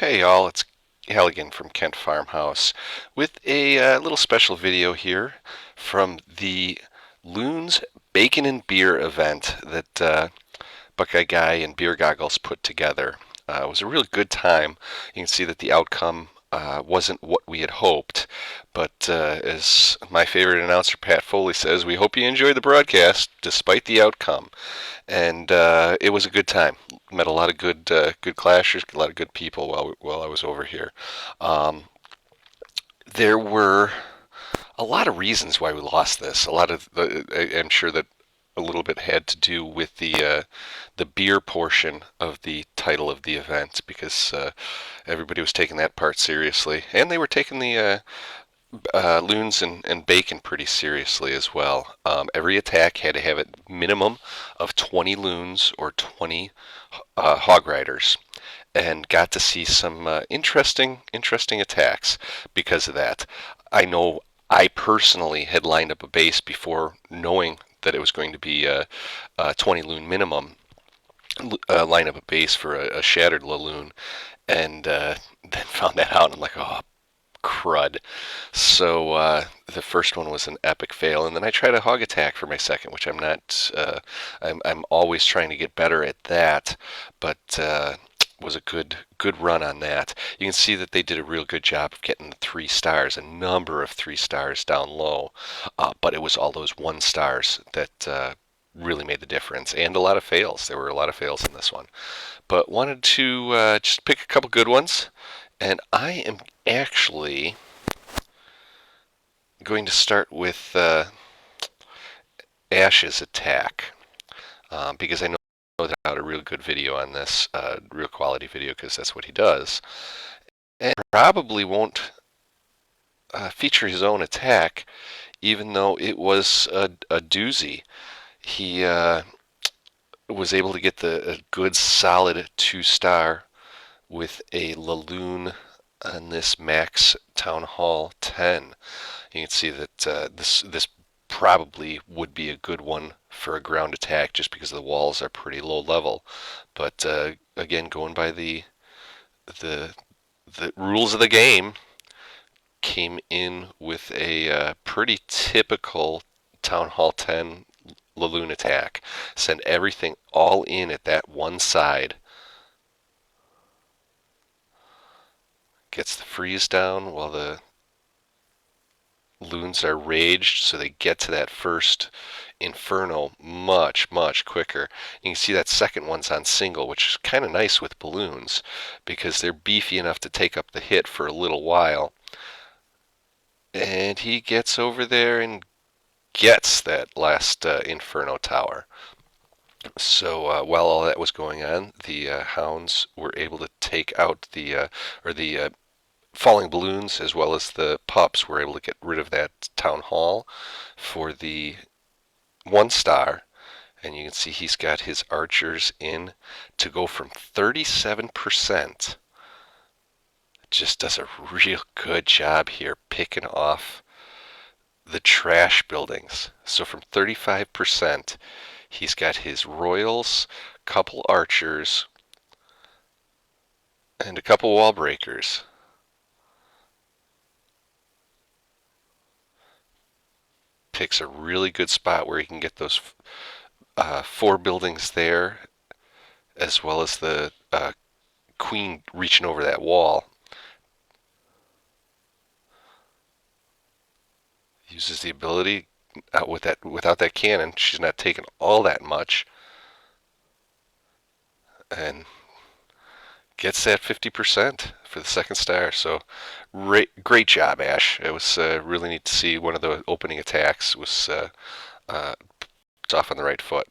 Hey y'all, it's Halligan from Kent Farmhouse with a little special video here from the Loons Bacon and Beer event that Buckeye Guy and Beer Goggles put together. It was a really good time. You can see that the outcome wasn't what we had hoped, but as my favorite announcer Pat Foley says, we hope you enjoyed the broadcast despite the outcome. And it was a good time. Met a lot of good clashers, a lot of good people while I was over here. Um, there were a lot of reasons why we lost this. A lot of I'm sure that a little bit had to do with the beer portion of the title of the event because everybody was taking that part seriously, and they were taking the loons and bacon pretty seriously as well. Every attack had to have a minimum of 20 loons or 20 hog riders, and got to see some interesting attacks because of that. I know I personally had lined up a base before knowing that it was going to be a 20 loon minimum. Line up a base for a shattered loon, and then found that out, and I'm like, oh crud. So the first one was an epic fail, and then I tried a hog attack for my second, which I'm not. I'm always trying to get better at that, but was a good run on that. You can see that they did a real good job of getting the 3 stars, a number of 3 stars down low, but it was all those 1 stars that really made the difference, and a lot of fails. There were a lot of fails in this one, but wanted to just pick a couple good ones. And I am actually going to start with Ash's attack because I know that I had a real good video on this, real quality video, because that's what he does. And probably won't feature his own attack, even though it was a doozy. He was able to get a good solid 2 star with a Laloon on this Max Town Hall 10. You can see that this probably would be a good one for a ground attack just because the walls are pretty low level. But again, going by the the rules of the game, came in with a pretty typical Town Hall 10 Laloon attack. Send everything all in at that one side. Gets the freeze down while the loons are raged, so they get to that first inferno much quicker. You can see that second one's on single, which is kind of nice with balloons because they're beefy enough to take up the hit for a little while. And he gets over there and gets that last inferno tower. So while all that was going on, the hounds were able to take out the falling balloons, as well as the pups were able to get rid of that town hall for the 1 star. And you can see he's got his archers in to go from 37%. Just does a real good job here picking off the trash buildings. So from 35%, he's got his royals, couple archers, and a couple wall breakers. Picks a really good spot where he can get those 4 buildings there, as well as the queen reaching over that wall. Uses the ability without that cannon. She's not taking all that much, and gets that 50% for the 2nd star. So great job, Ash. It was really neat to see one of the opening attacks was off on the right foot.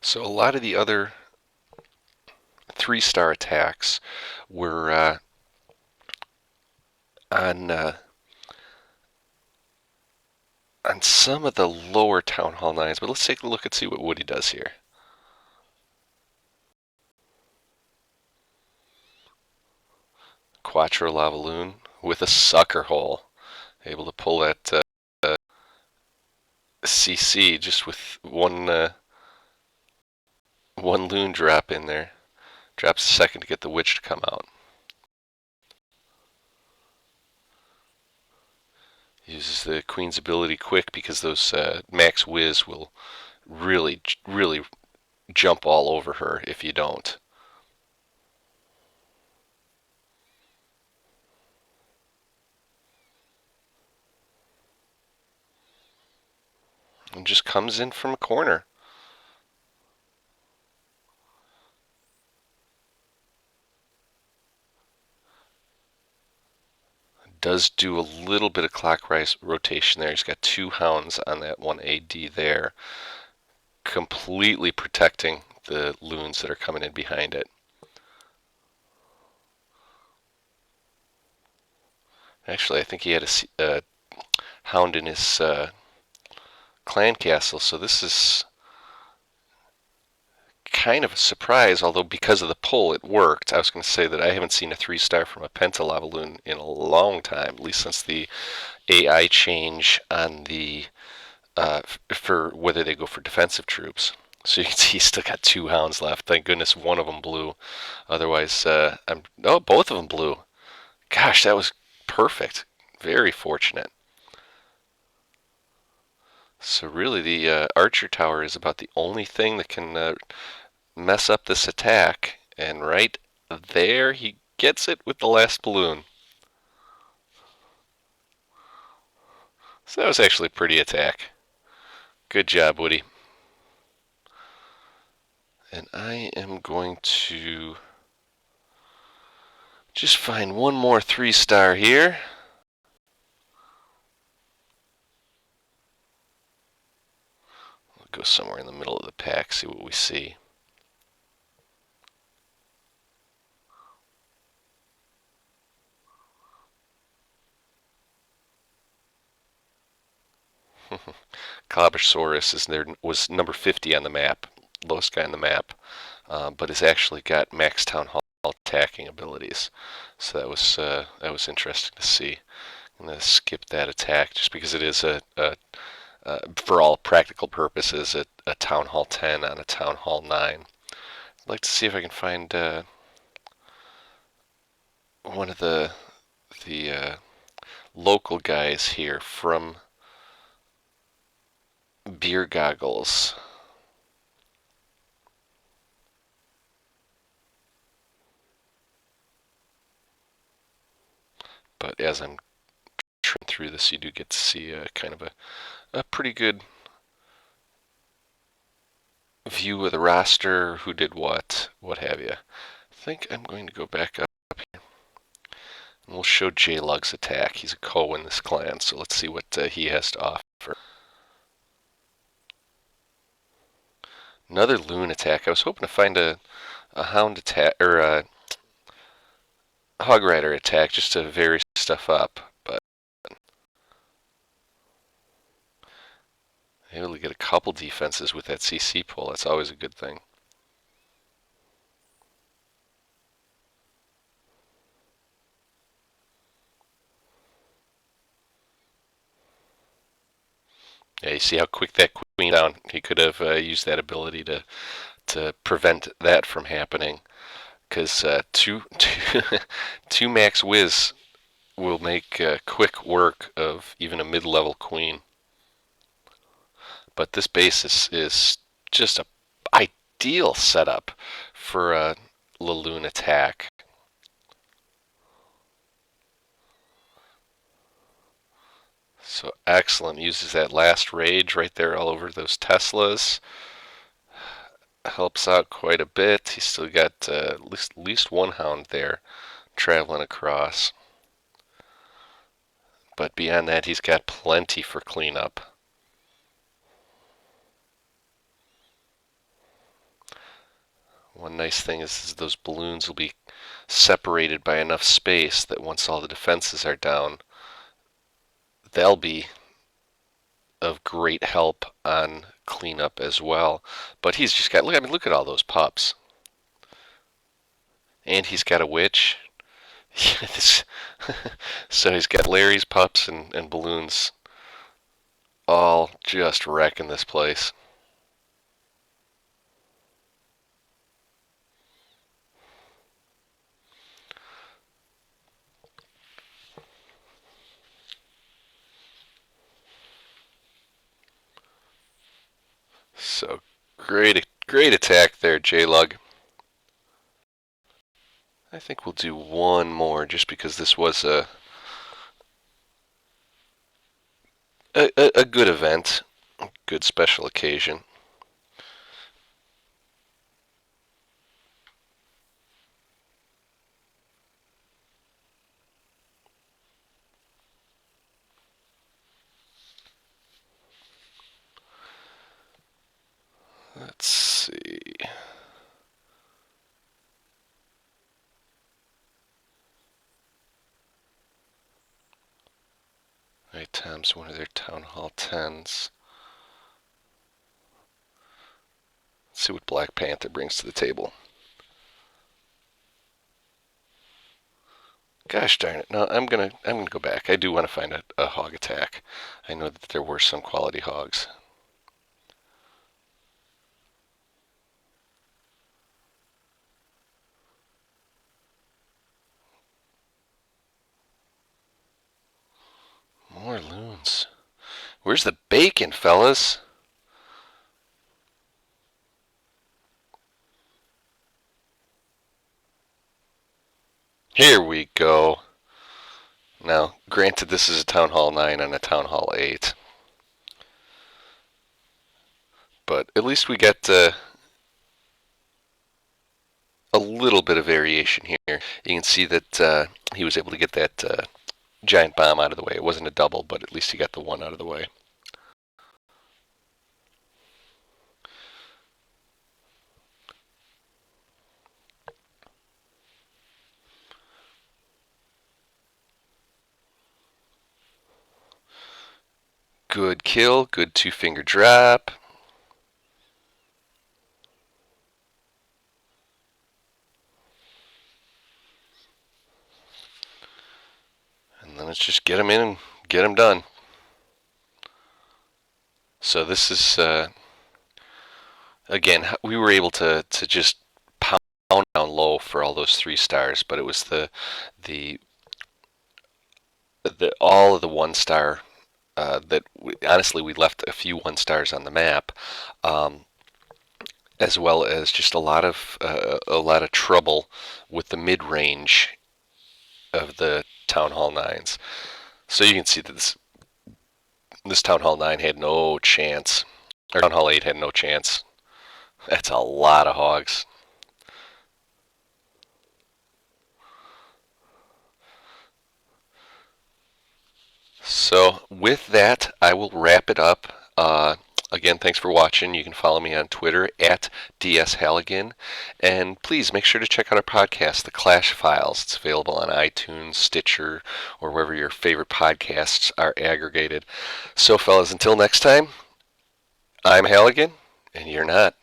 So a lot of the other 3-star attacks were on some of the lower Town Hall 9s, but let's take a look and see what Woody does here. Quattro Lavaloon with a sucker hole. Able to pull that CC just with one loon drop in there. Drops a second to get the witch to come out. Uses the queen's ability quick because those max whiz will really jump all over her if you don't. And just comes in from a corner. Does do a little bit of clockwise rotation there. He's got two hounds on that one AD there, completely protecting the loons that are coming in behind it. Actually, I think he had a hound in his clan castle, so this is kind of a surprise, although because of the pull it worked. I was going to say that I haven't seen a 3-star from a Pentalava loon in a long time, at least since the AI change on the for whether they go for defensive troops. So you can see he's still got two hounds left. Thank goodness one of them blew. Otherwise, both of them blew. Gosh, that was perfect. Very fortunate. So really, the archer tower is about the only thing that can mess up this attack. And right there, he gets it with the last balloon. So that was actually a pretty attack. Good job, Woody. And I am going to just find one more 3-star here. We'll go somewhere in the middle of the pack, see what we see. Clobosaurus was number 50 on the map, lowest guy on the map, but has actually got max town hall attacking abilities. So that was interesting to see. I'm gonna skip that attack just because it is for all practical purposes a town hall 10 on a town hall 9. I'd like to see if I can find one of the local guys here from Beer Goggles. But as I'm trimming through this, you do get to see kind of a pretty good view of the roster, who did what have you. I think I'm going to go back up here. And we'll show J-Lug's attack. He's a co in this clan, so let's see what he has to offer. Another loon attack. I was hoping to find a hound attack, or a hog rider attack, just to vary stuff up, but able to get a couple defenses with that CC pull. That's always a good thing. Yeah, you see how quick that queen down. He could have used that ability to prevent that from happening, because two max whiz will make quick work of even a mid-level queen. But this base is just a ideal setup for a Laloon attack. So excellent. Uses that last rage right there all over those Teslas. Helps out quite a bit. He's still got at least one hound there traveling across. But beyond that, he's got plenty for cleanup. One nice thing is those balloons will be separated by enough space that once all the defenses are down, they'll be of great help on cleanup as well. But he's just got, look at all those pups. And he's got a witch. So he's got Larry's pups and balloons all just wrecking this place. Great attack there, J-Lug. I think we'll do one more just because this was a good event, a good special occasion. Let's see. Right, times one of their Town Hall 10s. Let's see what Black Panther brings to the table. Gosh darn it! No, I'm gonna go back. I do want to find a hog attack. I know that there were some quality hogs. More loons. Where's the bacon, fellas? Here we go. Now, granted, this is a Town Hall 9 and a Town Hall 8. But at least we get a little bit of variation here. You can see that he was able to get that giant bomb out of the way. It wasn't a double, but at least he got the one out of the way. Good kill, good two-finger drop. And then let's just get him in and get him done. So this is, again, we were able to just pound down low for all those 3 stars, but it was the all of the 1 star that honestly we left a few 1 stars on the map, as well as just a lot of trouble with the mid range of the Town Hall 9s. So you can see that this Town Hall 9 had no chance, or Town Hall 8 had no chance. That's a lot of hogs. So with that, I will wrap it up. Again, thanks for watching. You can follow me on Twitter at DSHalligan. And please make sure to check out our podcast, The Clash Files. It's available on iTunes, Stitcher, or wherever your favorite podcasts are aggregated. So, fellas, until next time, I'm Halligan, and you're not.